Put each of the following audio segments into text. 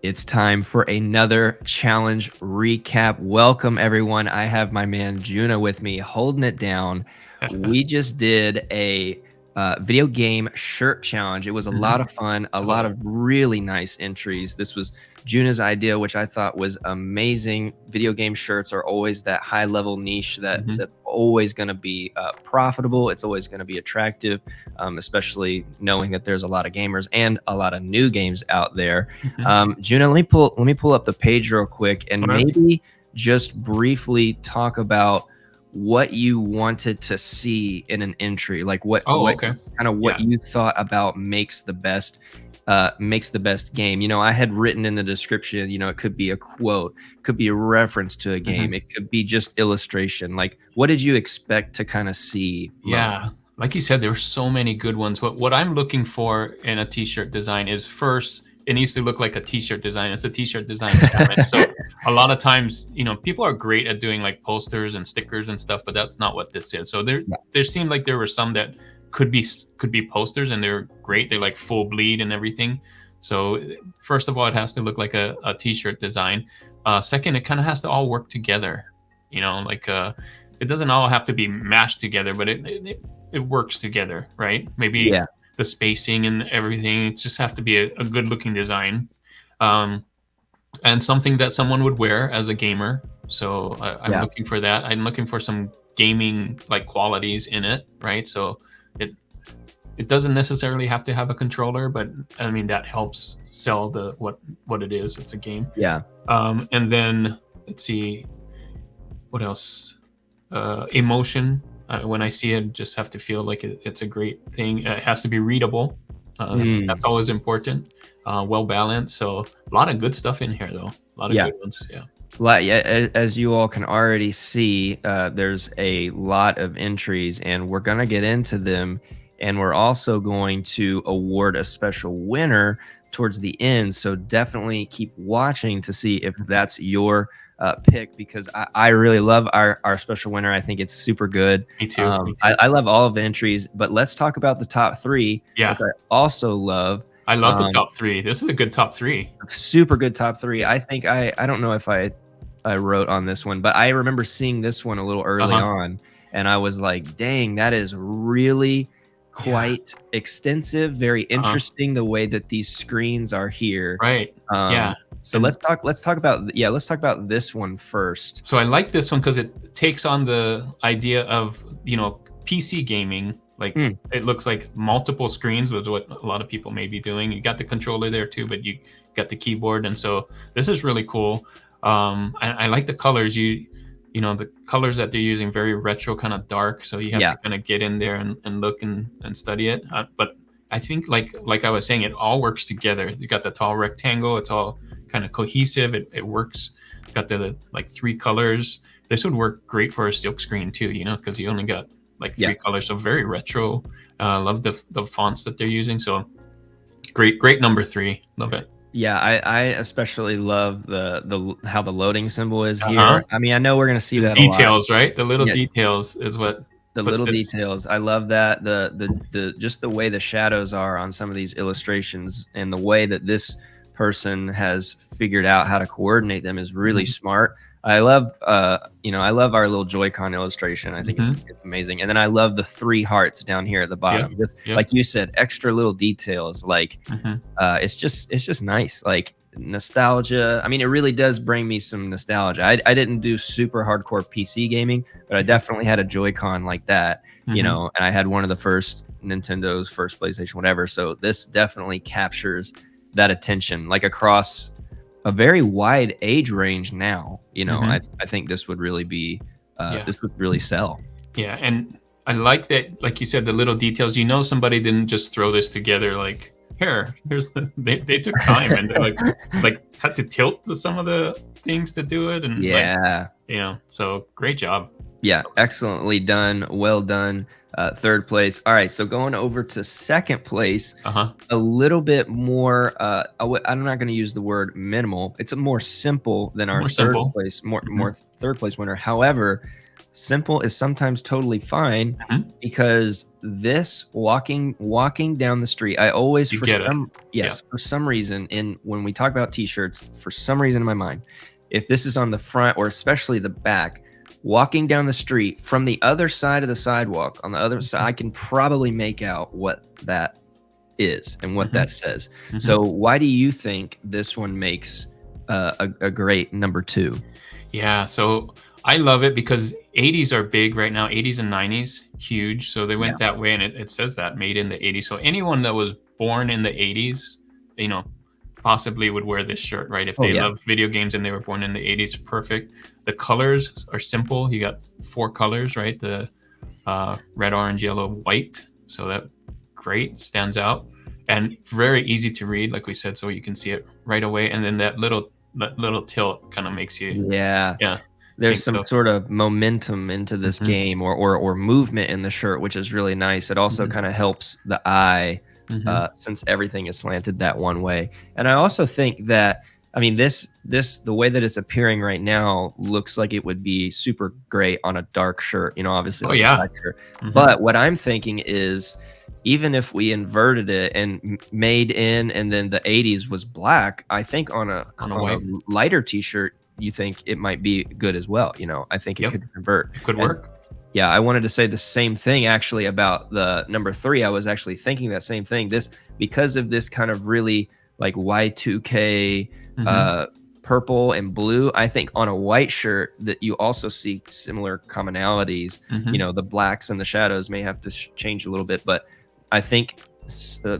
It's time for another challenge recap. Welcome, everyone. I have my man Juna with me, holding it down. We just did a video game shirt challenge. It was a lot of fun, a lot of really nice entries. This was Juna's idea, which I thought was amazing. Video game shirts are always that high level niche that's always going to be profitable. It's always going to be attractive, especially knowing that there's a lot of gamers and a lot of new games out there. Juna, let me pull up the page real quick and maybe just briefly talk about what you wanted to see in an entry, like what you thought about makes the best game. You know, I had written in the description, you know, it could be a quote, could be a reference to a game, it could be just illustration. Like, what did you expect to kind of see? Yeah, like you said, there were so many good ones. What I'm looking for in a t-shirt design is, first, it needs to look like a t-shirt design. It's a t-shirt design challenge. So a lot of times, you know, people are great at doing like posters and stickers and stuff, but that's not what this is. So there seemed like there were some that could be posters, and they're great. They're like full bleed and everything. So first of all, it has to look like a t-shirt design. Second, it kind of has to all work together. You know, like it doesn't all have to be mashed together, but it works together, right? Maybe the spacing and everything, it just have to be a good looking design, and something that someone would wear as a gamer. So I'm looking for that. I'm looking for some gaming like qualities in it, right? So it doesn't necessarily have to have a controller, but I mean that helps sell the what it is. It's a game. And then let's see what else. Emotion. When I see it, just have to feel like it's a great thing. It has to be readable. That's always important. Well balanced. So a lot of good stuff in here, though. A lot of good ones. As you all can already see, there's a lot of entries, and we're gonna get into them, and we're also going to award a special winner towards the end. So definitely keep watching to see if that's your pick, because I really love our special winner. I think it's super good. Me too. I love all of the entries, but let's talk about the top three. Yeah, which I also love. I love the top three. This is a good top three. Super good top three. I think I don't know if I wrote on this one, but I remember seeing this one a little early on, and I was like, dang, that is really quite extensive, very interesting, the way that these screens are here. Right. So let's talk about this one first. So I like this one because it takes on the idea of, you know, PC gaming. Like it looks like multiple screens was what a lot of people may be doing. You got the controller there too, but you got the keyboard, and so this is really cool. I like the colors. You know, the colors that they're using, very retro, kind of dark. So you have to kind of get in there and look and study it. But I think like I was saying, it all works together. You got the tall rectangle. It's all kind of cohesive. It works. Got the like three colors. This would work great for a silk screen too, you know, because you only got like three colors. So very retro. Love the fonts that they're using. So great number three. Love it. Yeah, I especially love the how the loading symbol is here. I mean, I know we're gonna see that details, right? The little details is what the little details. I love that the just the way the shadows are on some of these illustrations, and the way that this person has figured out how to coordinate them is really smart. I love I love our little Joy-Con illustration. I think it's amazing. And then I love the three hearts down here at the bottom. Just like you said, extra little details. Like it's just nice. Like nostalgia. I mean, it really does bring me some nostalgia. I didn't do super hardcore PC gaming, but I definitely had a Joy-Con like that, you know, and I had one of the first Nintendo's, first PlayStation, whatever. So this definitely captures that attention, like across a very wide age range now. You know, I think this would really be this would really sell. Yeah, and I like that, like you said, the little details. You know, somebody didn't just throw this together like, here's they took time and they like had to tilt to some of the things to do it, and you know, so great job. Yeah, excellently done. Well done. Third place. All right, so going over to second place, a little bit more. I'm not going to use the word minimal. It's a more simple than our third place, more third place winner. However, simple is sometimes totally fine, Mhm. because this walking down the street, I always, You for get it. some, Yeah. yes, for some reason, in when we talk about t-shirts, for some reason in my mind, if this is on the front or especially the back, walking down the street from the other side of the sidewalk, on the other side, Mhm. I can probably make out what that is and what Mhm. that says. Mhm. So why do you think this one makes a great number two? Yeah, so I love it because 80s are big right now, 80s and 90s, huge. So they Yeah. went that way, and it says that made in the 80s. So anyone that was born in the 80s, you know, possibly would wear this shirt, right? If Oh they yeah. love video games and they were born in the 80s, perfect. The colors are simple. You got four colors, right? The red, orange, yellow, white. So that great, stands out, and very easy to read, like we said, so you can see it right away. And then that little tilt kind of makes you, Yeah. yeah, There's think some so. sort of momentum into this Mhm, game, or movement in the shirt, which is really nice. It also mhm, kind of helps the eye, mhm. since everything is slanted that one way. And I also think that, I mean, this the way that it's appearing right now looks like it would be super great on a dark shirt, obviously Oh, like a yeah. black shirt. Mhm. But what I'm thinking is, even if we inverted it and made in, and then the 80s was black, I think on a On a on a white. lighter t-shirt, you think it might be good as well. I think it Yep, could convert. it could And work. yeah, I wanted to say the same thing actually about the number three. I was actually thinking that same thing. This, because of this kind of really like Y2K, Mhm, uh, purple and blue. I think on a white shirt that you also see similar commonalities. mhm. The blacks and the shadows may have to change a little bit, but I think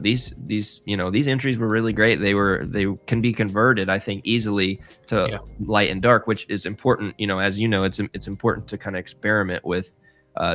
these entries were really great. They can be converted, I think, easily to Yeah, light and dark, which is important. As you know, it's important to kind of experiment with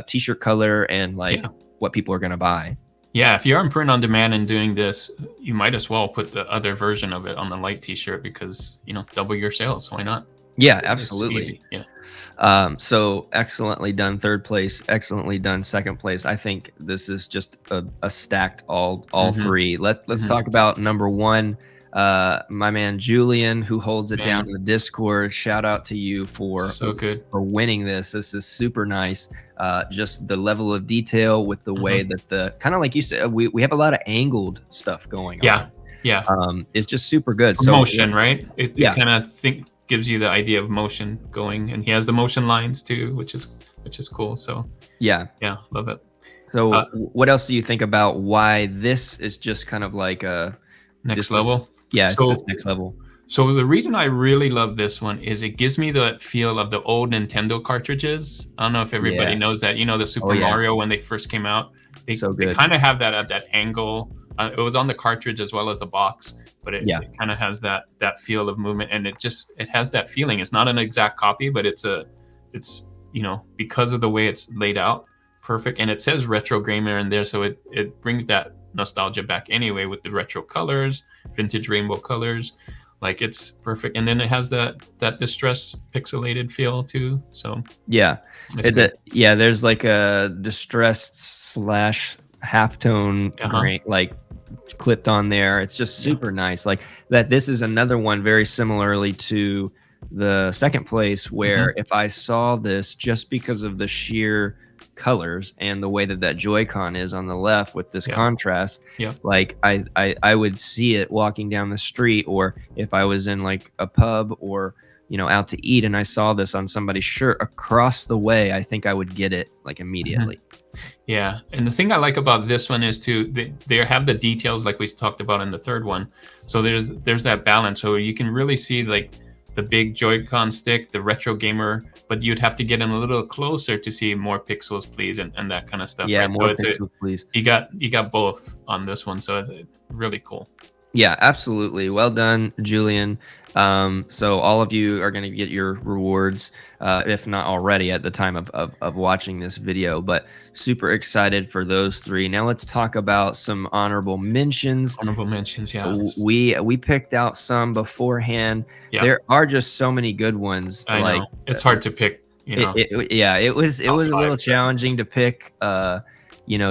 t-shirt color and like yeah. what people are going to buy. Yeah, if you're on print on demand and doing this, you might as well put the other version of it on the light t-shirt because, double your sales. Why not? Yeah, It's absolutely. easy. Yeah. So excellently done, third place. Excellently done, second place. I think this is just a stacked all Mhm, three. Let's mhm. talk about number one. My man Julian, who holds it down Man, in the Discord. Shout out to you for so good. winning this. This is super nice. Just the level of detail with the way Mhm. that the kind of like you said, we have a lot of angled stuff going on. Yeah, yeah. It's just super good. For So motion, right? It yeah, kinda think gives you the idea of motion going, and he has the motion lines too, which is cool. So, yeah. yeah, love it. So, Uh, what else do you think about why this is just kind of like a Next this was level. yeah, it's just So next level. So the reason I really love this one is it gives me the feel of the old Nintendo cartridges. I don't know if everybody Yeah. knows that. The Oh, Super yeah. Mario when they first came out, they So they good. kind of have that at that angle. It was on the cartridge as well as the box, but it, Yeah. it kind of has that feel of movement, and it has that feeling. It's not an exact copy, but it's because of the way it's laid out, perfect. And it says retro gamer in there, so it brings that nostalgia back anyway with the retro colors, vintage rainbow colors. Like it's perfect, and then it has that distress pixelated feel too. So Yeah. it's good. Yeah, there's like a distressed slash halftone Uh huh. grain like clipped on there. It's just Yeah. super nice. Like that, this is another one very similarly to the second place, Hmm. where if I saw this just because of the sheer colors and the way that Joy-Con is on the left with this Yeah. contrast, Yeah. like I would see it walking down the street, or if I was in like a pub, or out to eat, and I saw this on somebody's shirt across the way, I think I would get it like Hmm. immediately. Yeah. And the thing I like about this one is too they have the details like we talked about in the third one. So there's that balance. So you can really see like the big Joy-Con stick, the retro gamer, but you'd have to get in a little closer to see more pixels, please, and that kind of stuff, Yeah, right? So more it's a pixels, please. you got both on this one, so it's really cool. Yeah, absolutely. Well done, Julian. So all of you are going to get your rewards, if not already at the time of watching this video, but super excited for those three. Now let's talk about some honorable mentions. Honorable mentions, yeah. We picked out some beforehand. Yeah, There are just so many good ones. I Like know. It's hard to pick, yeah, it was top a five, little seven. challenging to pick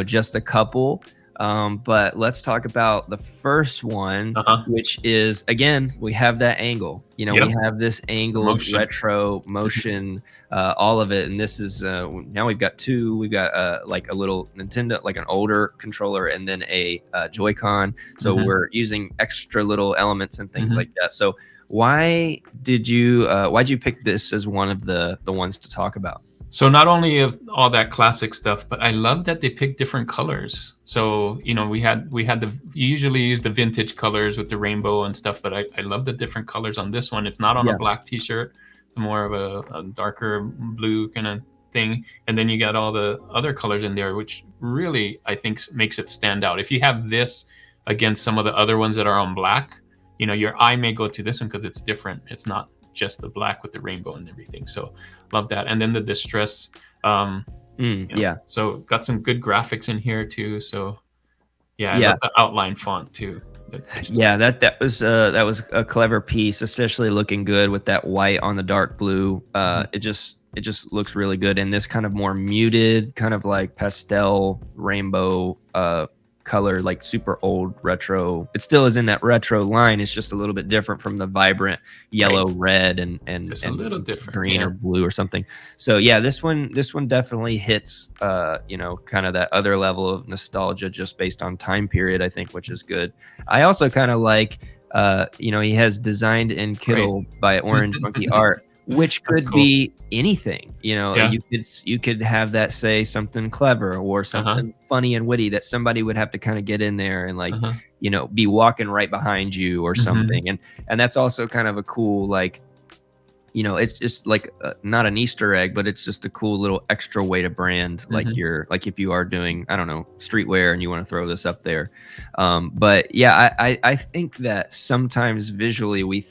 just a couple. But let's talk about the first one, Uh-huh. which is, again, we have that angle. You know, we Yep. have this angled Motion. retro motion, all of it. And this is now we've got two. We've got like a little Nintendo, like an older controller, and then a Joy-Con. So we're using extra little elements and things like that. So why'd you pick this as one of the ones to talk about? So not only of all that classic stuff, but I love that they pick different colors. So, you know, we had you usually use the vintage colors with the rainbow and stuff, but I love the different colors on this one. It's not on a black t-shirt, more of a darker blue kind of thing. And then you got all the other colors in there, which really, I think, makes it stand out. If you have this against some of the other ones that are on black, you know, your eye may go to this one because it's different. It's not just the black with the rainbow and everything. So love that. And then the distress, yeah. So got some good graphics in here too. So I love the outline font too. Yeah, that was a clever piece, especially looking good with that white on the dark blue. It just looks really good. And this kind of more muted, kind of like pastel rainbow color, like super old retro. It still is in that retro line. It's just a little bit different from the vibrant yellow, red, and just a little different green or blue or something. So yeah, this one definitely hits you know, kind of that other level of nostalgia just based on time period, I think, which is good. I also kind of like you know, he has designed in Kittl by Orange Monkey Art, which could be anything. You know, you could have that say something clever or something funny and witty that somebody would have to kind of get in there and like, you know, be walking right behind you or something. And that's also kind of a cool, like, you know, it's just like not an Easter egg, but it's just a cool little extra way to brand, like like if you are doing, I don't know, streetwear and you want to throw this up there. But yeah, I think that sometimes visually we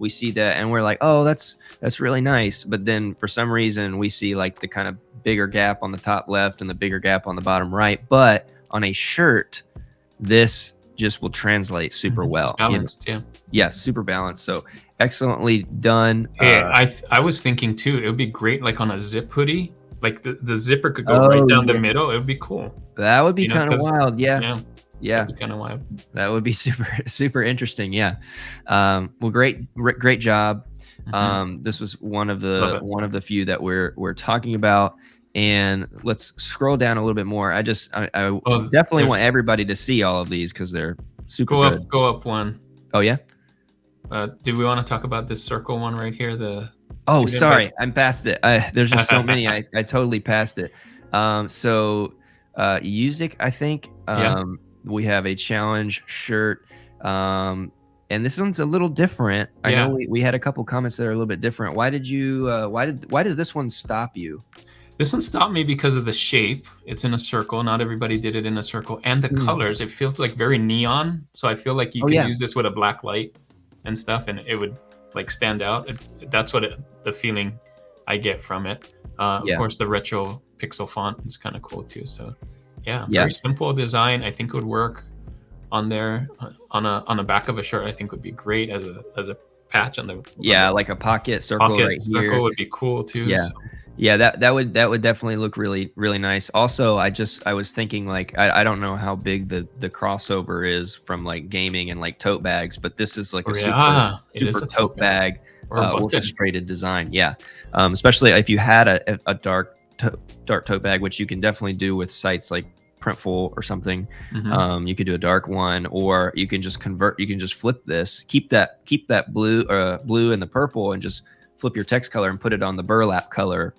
see that and we're like, oh, that's really nice. But then for some reason we see like the kind of bigger gap on the top left and the bigger gap on the bottom right. But on a shirt, this just will translate super well. It's balanced, yeah, super balanced. So excellently done. Hey, I was thinking too, it would be great like on a zip hoodie. Like the zipper could go right down the middle. It would be cool. That would be kind of wild. Yeah. Kind of wild. That would be super interesting. Yeah. Well, great job. This was one of the few that we're talking about. And let's scroll down a little bit more. I definitely want everybody to see all of these because they're super good. Go up one. Oh yeah. Do we want to talk about this circle one right here? Sorry, I'm past it. There's just so many. I totally passed it. So Yuzik, I think. We have a challenge shirt. And this one's a little different. I know we had a couple comments that are a little bit different. Why does this one stop you? This one stopped me because of the shape. It's in a circle. Not everybody did it in a circle. And the colors, it feels like very neon. So I feel like you can use this with a black light and stuff, and it would like stand out. That's what the feeling I get from it. Of course, the retro pixel font is kind of cool too. So very simple design. I think would work on there on the back of a shirt. I think would be great as a patch on the like a pocket circle right here. Circle would be cool too. Yeah. So. Yeah, that would definitely look really, really nice. Also, I was thinking like I don't know how big the crossover is from like gaming and like tote bags, but this is like a super tote bag orchestrated design. Yeah, especially if you had a dark tote bag, which you can definitely do with sites like Printful or something. You could do a dark one, or you can just convert. You can just flip this, keep that blue and the purple, and just flip your text color and put it on the burlap color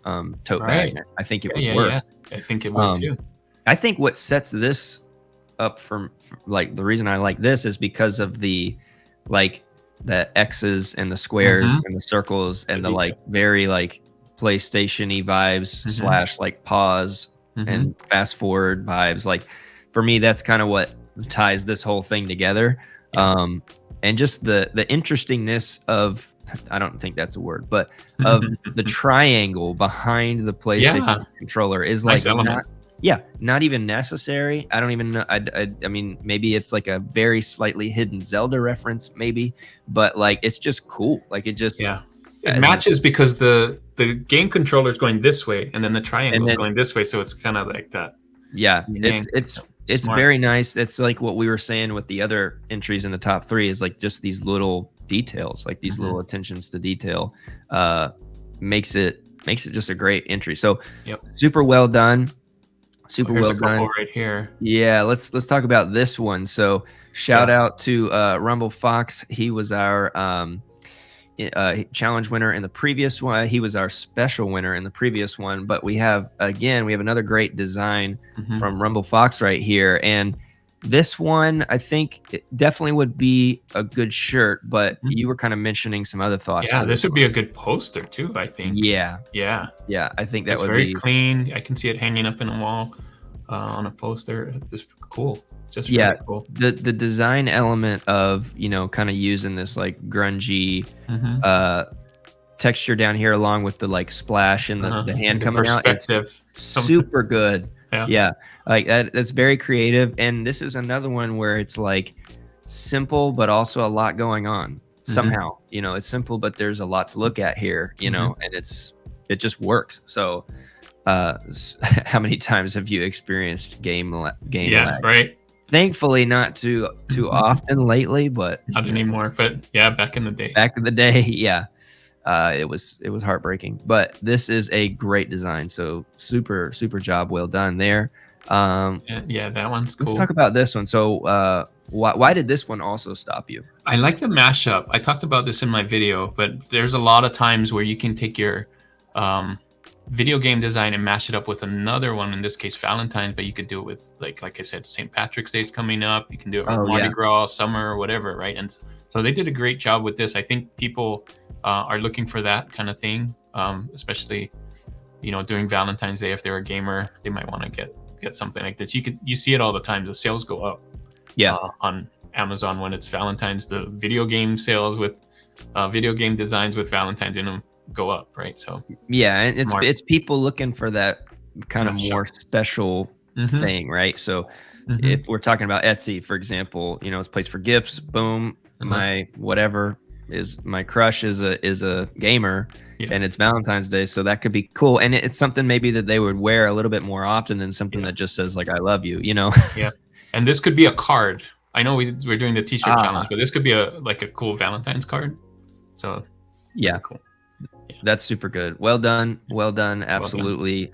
tote bag. I think it would work. I think it would too. I think what sets this up from like the reason I like this is because of the like the X's and the squares and the circles and the like very like PlayStation-y vibes slash like pause and fast forward vibes. Like for me, that's kind of what ties this whole thing together. And just the interestingness of, I don't think that's a word, but of the triangle behind the PlayStation controller is like not even necessary. I don't even know. I mean, maybe it's like a very slightly hidden Zelda reference, maybe, but like it's just cool. Like it just it matches because the game controller is going this way and then the triangle is going this way, so it's kind of like that. Yeah, it's it's Smart. very nice. It's like what we were saying with the other entries in the top 3 is like just these little details, like these little attentions to detail, uh, makes it just a great entry. So Yep. super well done. Super Here's well a couple done. right here. Yeah, let's talk about this one. So shout out to Rumble Fox. He was our challenge winner in the previous one. He was our special winner in the previous one. But we have another great design from Rumble Fox right here. And this one, I think it definitely would be a good shirt, but you were kind of mentioning some other thoughts. Yeah, for this would one. be a good poster too, I think. Yeah. Yeah. Yeah, I think that It's would very be clean. I can see it hanging up in a wall on a poster. It's cool. Just yeah. really cool. The design element of, kind of using this like grungy texture down here along with the like splash and the hand coming out is super good. Yeah. Like that's very creative. And this is another one where it's like simple, but also a lot going on somehow. It's simple, but there's a lot to look at here, and it just works. So how many times have you experienced game lag? Right. Thankfully not too often lately, but not anymore. But yeah, back in the day. Yeah. It was heartbreaking, but this is a great design. So super job well done there. Yeah, that one's cool. Let's talk about this one. So why did this one also stop you? I like the mashup. I talked about this in my video, but there's a lot of times where you can take your video game design and mash it up with another one, in this case Valentine's, but you could do it with like I said, St. Patrick's Day is coming up. You can do it with Mardi Gras, summer, or whatever, right? And so they did a great job with this. I think people are looking for that kind of thing, especially during Valentine's Day. If they're a gamer, they might want to get something like this. You see it all the time. The sales go up on Amazon when it's Valentine's. The video game sales with video game designs with Valentine's in them go up, right? So yeah, and it's people looking for that kind of more special thing, right? So if we're talking about Etsy, for example, it's a place for gifts. Boom, my whatever is my crush is a gamer, and it's Valentine's Day, so that could be cool. And it's something maybe that they would wear a little bit more often than something that just says like I love you, Yeah, and this could be a card. I know we're doing the t-shirt challenge, but this could be a cool Valentine's card. So yeah, cool. Yeah. That's super good. Well done. Absolutely.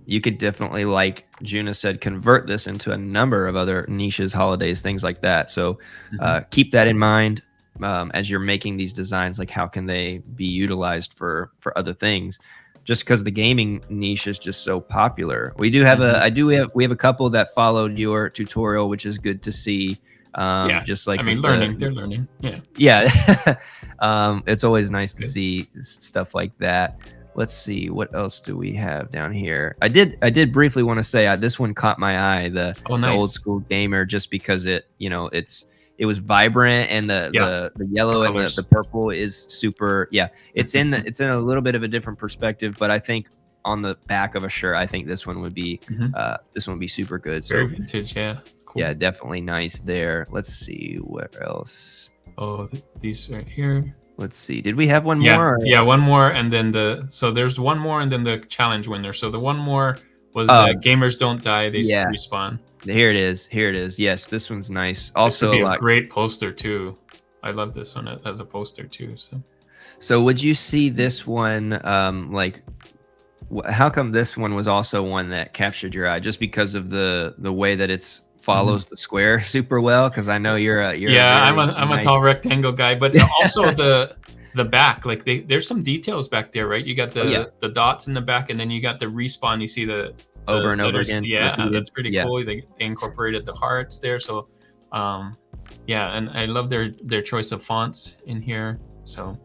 You could definitely, like Juna said, convert this into a number of other niches, holidays, things like that. So keep that in mind as you're making these designs. Like, how can they be utilized for other things? Just because the gaming niche is just so popular. We do have we have a couple that followed your tutorial, which is good to see. Just like they're learning. It's always nice to see stuff like that. Let's see, what else do we have down here? I did briefly want to say this one caught my eye, the old school gamer, just because it was vibrant, and the yellow and the purple is super. It's in a little bit of a different perspective, but I think on the back of a shirt, I think this one would be super good. Very vintage. Cool. Yeah, definitely nice there. Let's see, what else? Oh, these right here. Let's see. Did we have one more? Yeah, one more, and then there's one more, and then the challenge winner. So the one more was gamers don't die, they respawn. Here it is. Yes, this one's nice. Also, this would be a great poster too. I love this one as a poster too. So would you see this one how come this one was also one that captured your eye? Just because of the way that it's follows the square super well? Because I know you're I'm a tall rectangle guy, but also the back, like there's some details back there, right? You got the dots in the back, and then you got the respawn. You see the over and over again. That's pretty cool. They incorporated the hearts there, so and I love their choice of fonts in here. So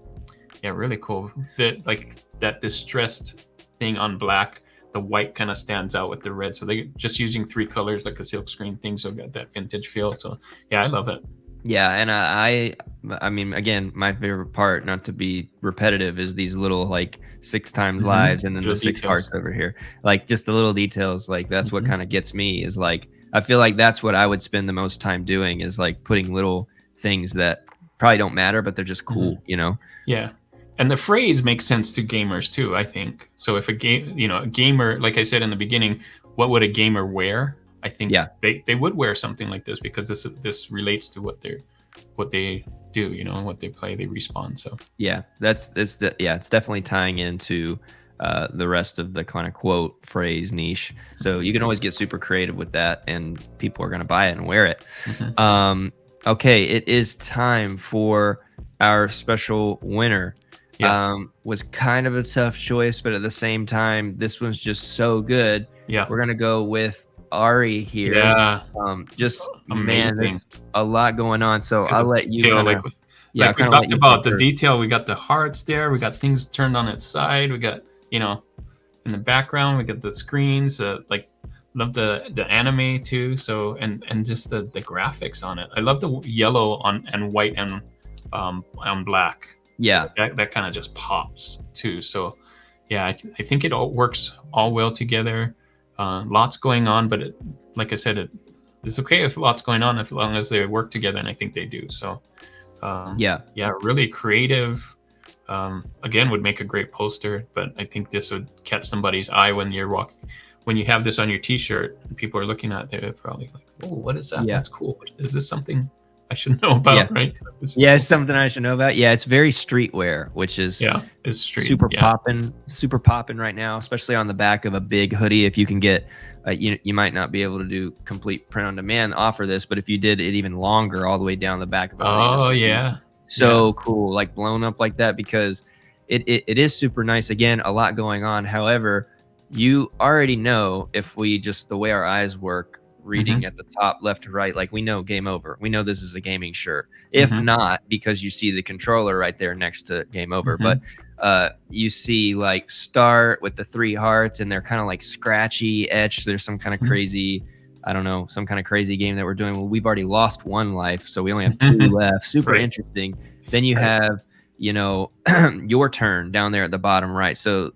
really cool. That distressed thing on black, the white kind of stands out with the red, so they're just using 3 colors like a silk screen thing, so got that vintage feel. So I love it. And I mean, again, my favorite part, not to be repetitive, is these little like 6 times lives, and then the 6 hearts over here, like just the little details. Like that's what kind of gets me, is like I feel like that's what I would spend the most time doing, is like putting little things that probably don't matter, but they're just cool, And the phrase makes sense to gamers too, I think. So if a gamer, like I said in the beginning, what would a gamer wear? I think Yeah. they would wear something like this, because this relates to what they do, you know, what they play, they respawn. So Yeah, it's definitely tying into the rest of the kind of quote phrase niche. So you can always get super creative with that, and people are going to buy it and wear it. mhm. Okay, it is time for our special winner. Yeah, Was kind of a tough choice, but at the same time, this one's just so good. yeah, We're gonna go with Ari here. yeah, Just man, amazing. there's a lot going on. So Because I'll of let you detail, kind of, yeah, I'll like we kind of let talked you go about the first. detail. We got the hearts there. We got things turned on its side. We got, you know, in the background, we got the screens. Like, love the anime too. So, and just the graphics on it. I love the yellow on and white and on black. Yeah, That kind of just pops too. So yeah, I think it all works all well together. Lots going on, but like I said, it's okay if lots going on, as long as they work together, and I think they do. So yeah. yeah, really creative. Again, would make a great poster, but I think this would catch somebody's eye when when you have this on your T-shirt. And people are looking at it, they're probably like, "Oh, what is that? Yeah. That's cool. Is this something I should know Yeah. about?" Right? Yeah, it's something I should know about. Yeah, it's very streetwear, which is Yeah, it's street. super Yeah. popping right now, especially on the back of a big hoodie. If you can get, you might not be able to do complete print on demand offer this, but if you did it even longer, all the way down the back of a hoodie, this Oh would be yeah. so cool, like blown up like that, because it is super nice. Again, a lot going on. However, you already know, if we just, the way our eyes work, reading Mhm. at the top left to right, like we know game over. We know this is a gaming shirt. If Mhm. not, because you see the controller right there next to game over. Mhm. But you see like start with the 3 hearts, and they're kind of like scratchy etched. There's some kind of Mhm. crazy, I don't know, some kind of crazy game that we're doing. Well, we've already lost 1 life, so we only have 2 Mhm. left. Super Right. interesting. Then you Right. have, you know, your turn down there at the bottom right. So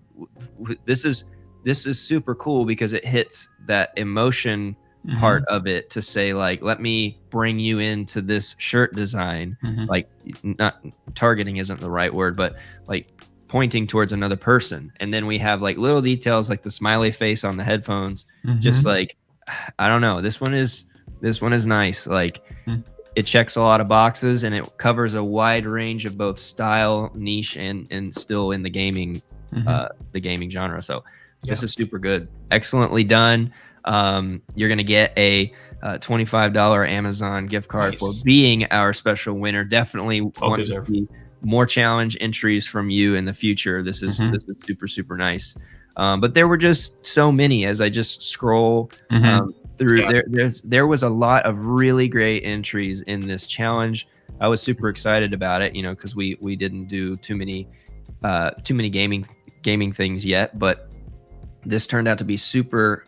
this is super cool, because it hits that emotion part Mhm. of it, to say like, let me bring you into this shirt design. Mhm. Like, not targeting isn't the right word, but like pointing towards another person. And then we have like little details like the smiley face on the headphones. Just Mhm. like, I don't know, this one is nice. Like, Mhm. it checks a lot of boxes, and it covers a wide range of both style, niche, and still in Mhm. the gaming genre. So Yeah. this is super good, excellently done. You're gonna get a $25 Amazon gift card for Nice. being our special winner. Definitely Well want to deserved. see more challenge entries from you in the future. This is Mhm. super nice. But there were just so many as I just scroll Mhm. through. Yeah. There was a lot of really great entries in this challenge. I was super excited about it, because we didn't do too many gaming things yet, but this turned out to be super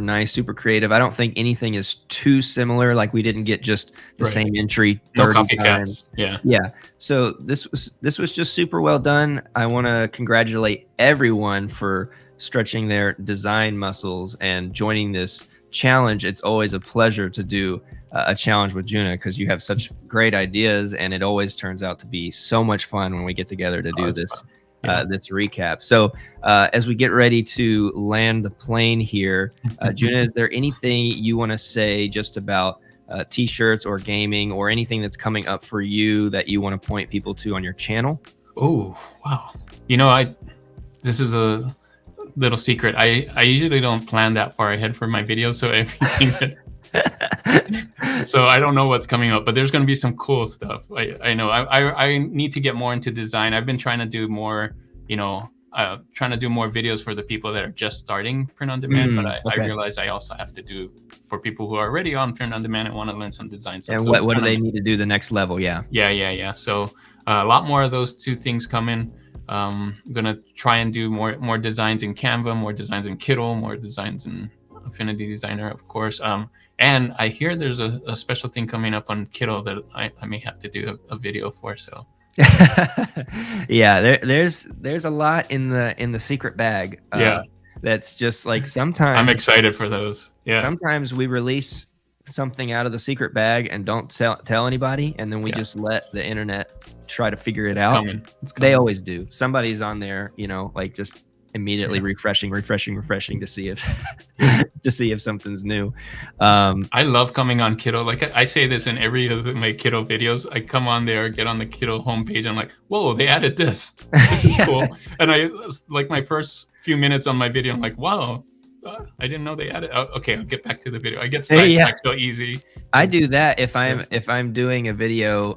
nice, super creative. I don't think anything is too similar. Like, we didn't get just the Right. same entry No 30 times. copycats. Yeah. Yeah. So this was just super well done. I want to congratulate everyone for stretching their design muscles and joining this challenge. It's always a pleasure to do a challenge with Juna, because you have such great ideas, and it always turns out to be so much fun when we get together to Oh, do it's this fun. Yeah. this recap. So as we get ready to land the plane here, Juna, is there anything you want to say just about t-shirts or gaming, or anything that's coming up for you that you want to point people to on your channel? Oh, wow. You know, this is a little secret. I usually don't plan that far ahead for my videos, so everything so I don't know what's coming up, but there's going to be some cool stuff. I know I need to get more into design. I've been trying to do more, trying to do more videos for the people that are just starting print on demand, but I Okay. realize I also have to do for people who are already on print on demand and want to learn some design stuff. And So what do kind of they need to do the next level? Yeah. yeah. So a lot more of those two things coming. I'm gonna try and do more designs in Canva, more designs in Kittl, more designs in Affinity Designer, of course. And I hear there's a special thing coming up on Kittl that I may have to do a video for. So Yeah, there's a lot in the secret bag. yeah, That's just like, I'm sometimes excited for those. Yeah, we release something out of the secret bag and don't tell anybody, and then we yeah, just let the internet try to figure it it's out. coming. It's They coming. always do. Somebody's on there, like, just immediately Yeah. refreshing to see if Yeah. to see if something's new. I love coming on Kittl. Like I say this in every of my Kittl videos. I come on there, get on the Kittl homepage. I'm like, whoa, they added this. This is Yeah. cool. And I like my first few minutes on my video. I'm like, wow, I didn't know they added. Oh, okay, I'll get back to the video. I get Yeah. sidetracked so easy. I do that if Yeah. I'm doing a video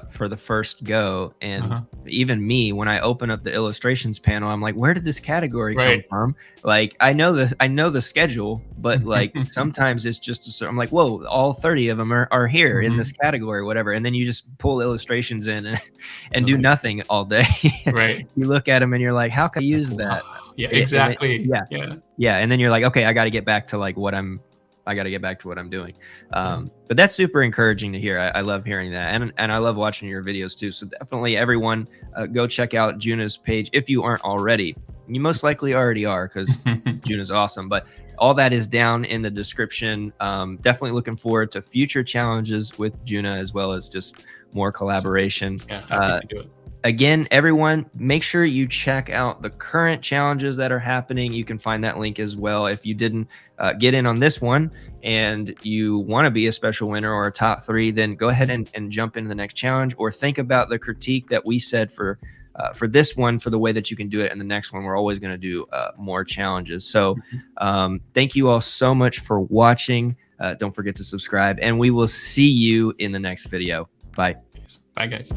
for the first go, and even me, when I open up the illustrations panel, I'm like, where did this category come Right. from? Like, I know the schedule, but like sometimes it's just I'm like, whoa, all 30 of them are here in this category, whatever. And then you just pull illustrations in and do nothing all day. Right. You look at them and you're like, how can I use Like, that? wow. Yeah, And exactly. Yeah. yeah. And then you're like, okay, I got to get back to like I got to get back to what I'm doing. But that's super encouraging to hear. I love hearing that. And I love watching your videos too. So definitely everyone go check out Juna's page if you aren't already. You most likely already are, because Juna's awesome. But all that is down in the description. Definitely looking forward to future challenges with Juna, as well as just more collaboration. Yeah, happy to do it. Again, everyone, make sure you check out the current challenges that are happening. You can find that link as well. If you didn't get in on this one and you want to be a special winner or a top 3, then go ahead and jump into the next challenge, or think about the critique that we said for this one, for the way that you can do it. And the next one, we're always going to do more challenges. So thank you all so much for watching. Don't forget to subscribe, and we will see you in the next video. Bye. Bye, guys.